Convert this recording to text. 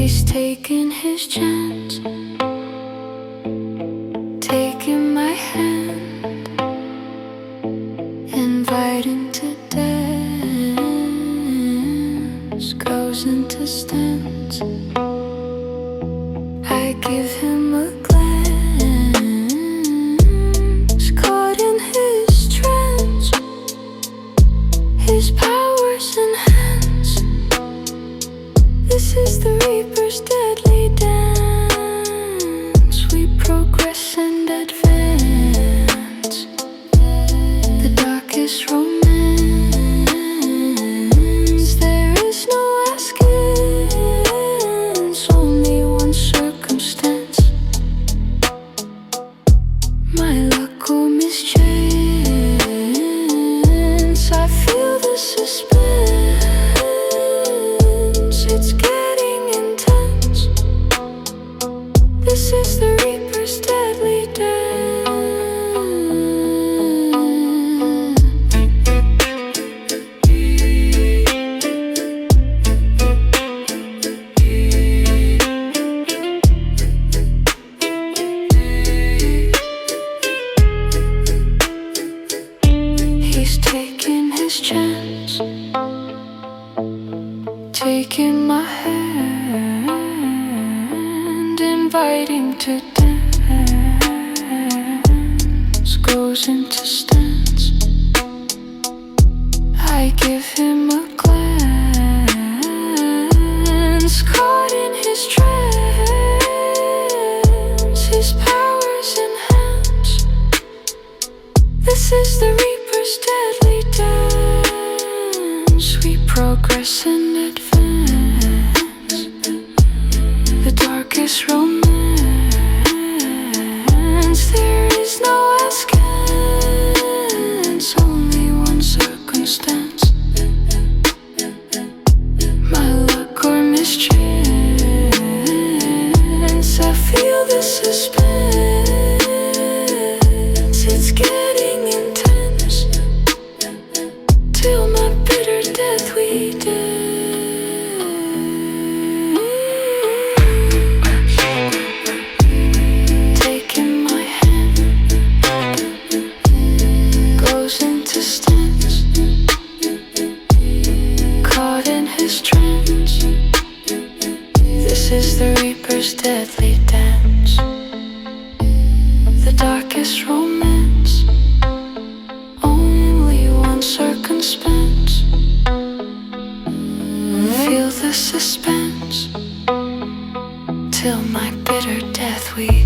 He's taking his chance, taking my hand, inviting to dance, goes into stance. I give him a glance, caught in his trance, his powers enhance. This is the Reaper's deadly dance. We progress and advance. The darkest romance. There is no askance, only one circumstance. My luck or mischance. I feel the suspense. It's getting intense. This is the Reaper's deadly He's taking his chance, taking my hand, inviting to dance, goes into stance. I give him a glance, caught in his trance, his powers enhance. This is the Reaper's deadly dance. We progress and advance. The darkest romance. There is no askance, only one circumstance. My luck or mischance. I feel the suspense. It's getting intense. Till my bitter death we dance. Taking my hand, goes into stance, caught in his trance. This is the Reaper's deadly dance. The darkest romance, only one circumstance. Feel the suspense, till my bitter death we